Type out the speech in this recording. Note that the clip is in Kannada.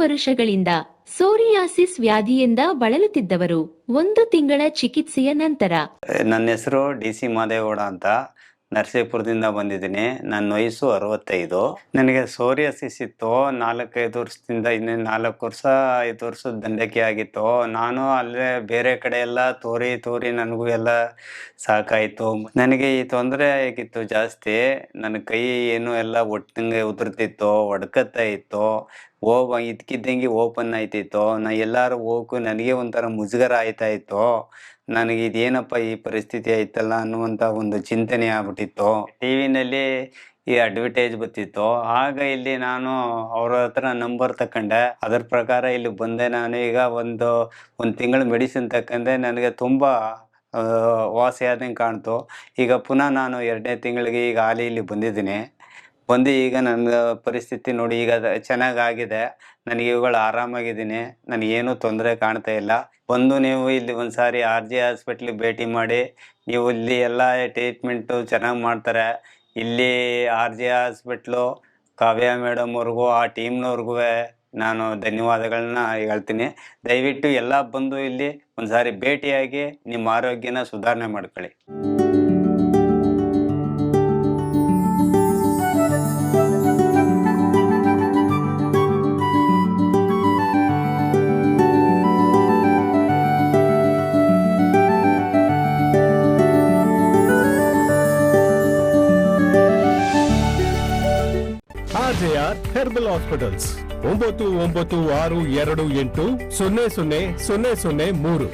ವರ್ಷಗಳಿಂದ ಸೋರಿಯಾಸಿಸ್ ವ್ಯಾಧಿಯಿಂದ ಬಳಲುತ್ತಿದ್ದವರು 1 ತಿಂಗಳ ಚಿಕಿತ್ಸೆಯ ನಂತರ ನನ್ನ ಹೆಸರು DC ಮಾದೇಗೌಡ ಅಂತ ನರಸೀಪುರದಿಂದ ಬಂದಿದ್ದೀನಿ. ನನ್ನ ವಯಸ್ಸು 65. ನನಗೆ ಸೋರಿಯಾಸಿಸ್ ಇತ್ತು 4-5 ವರ್ಷದಿಂದ. ಇನ್ನೇ 4 ವರ್ಷ 5 ವರ್ಷದ ದಂಡಕಿ ಆಗಿತ್ತು. ನಾನು ಅಲ್ಲೇ ಬೇರೆ ಕಡೆ ಎಲ್ಲ ತೋರಿ ನನಗೂ ಎಲ್ಲ ಸಾಕಾಯಿತು. ನನಗೆ ಈ ತೊಂದರೆ ಆಗಿತ್ತು ಜಾಸ್ತಿ. ನನ್ನ ಕೈ ಏನು ಎಲ್ಲ ಒಟ್ಟಂಗೆ ಉದುರ್ತಿತ್ತು, ಒಡ್ಕತ್ತಾ ಇತ್ತು, ಇದ್ಕಿದ್ದಂಗೆ ಓಪನ್ ಆಯ್ತಿತ್ತು. ನಾ ಎಲ್ಲಾರು ಹೋಗು ನನಗೆ ಒಂಥರ ಮುಜುಗರ ಆಯ್ತಾ ಇತ್ತು. ನನಗೆ ಇದೇನಪ್ಪ ಈ ಪರಿಸ್ಥಿತಿ ಆಯ್ತಲ್ಲ ಅನ್ನುವಂಥ ಒಂದು ಚಿಂತನೆ ಆಗ್ಬಿಟ್ಟಿತ್ತು. ಟಿವಿನಲ್ಲಿ ಈ ಅಡ್ವರ್ಟೈಸ್ ಬರ್ತಿತ್ತು. ಆಗ ಇಲ್ಲಿ ನಾನು ಅವ್ರ ಹತ್ರ ನಂಬರ್ ತಕೊಂಡೆ. ಅದರ ಪ್ರಕಾರ ಇಲ್ಲಿ ಬಂದೆ. ನಾನು ಈಗ ಒಂದು ತಿಂಗಳು ಮೆಡಿಸಿನ್ ತಕೊಂಡೆ. ನನಗೆ ತುಂಬ ವಾಸಿ ಆದಂಗೆ ಕಾಣ್ತು. ಈಗ ಪುನಃ ನಾನು 2ನೇ ತಿಂಗಳಿಗೆ ಈಗ ಹಾಲಿ ಇಲ್ಲಿ ಬಂದಿದ್ದೀನಿ. ಬಂದು ಈಗ ನನ್ನ ಪರಿಸ್ಥಿತಿ ನೋಡಿ ಈಗ ಚೆನ್ನಾಗಾಗಿದೆ. ನನಗೆ ಇವುಗಳು ಆರಾಮಾಗಿದ್ದೀನಿ. ನನಗೇನು ತೊಂದರೆ ಕಾಣ್ತಾ ಇಲ್ಲ. ಬಂದು ನೀವು ಇಲ್ಲಿ ಒಂದ್ಸಾರಿ RJ ಹಾಸ್ಪಿಟ್ಲಿಗೆ ಭೇಟಿ ಮಾಡಿ. ನೀವು ಇಲ್ಲಿ ಎಲ್ಲ ಟ್ರೀಟ್ಮೆಂಟು ಚೆನ್ನಾಗಿ ಮಾಡ್ತಾರೆ. ಇಲ್ಲಿ RJ ಹಾಸ್ಪಿಟ್ಲು ಕಾವ್ಯ ಮೇಡಮ್ ಅವ್ರಿಗೂ ಆ ಟೀಮ್ನವ್ರಿಗೂ ನಾನು ಧನ್ಯವಾದಗಳನ್ನ ಹೇಳ್ತೀನಿ. ದಯವಿಟ್ಟು ಎಲ್ಲ ಬಂದು ಇಲ್ಲಿ ಒಂದ್ಸಾರಿ ಭೇಟಿಯಾಗಿ ನಿಮ್ಮ ಆರೋಗ್ಯನ ಸುಧಾರಣೆ ಮಾಡ್ಕೊಳ್ಳಿ. RJR herbal hospitals 9962280003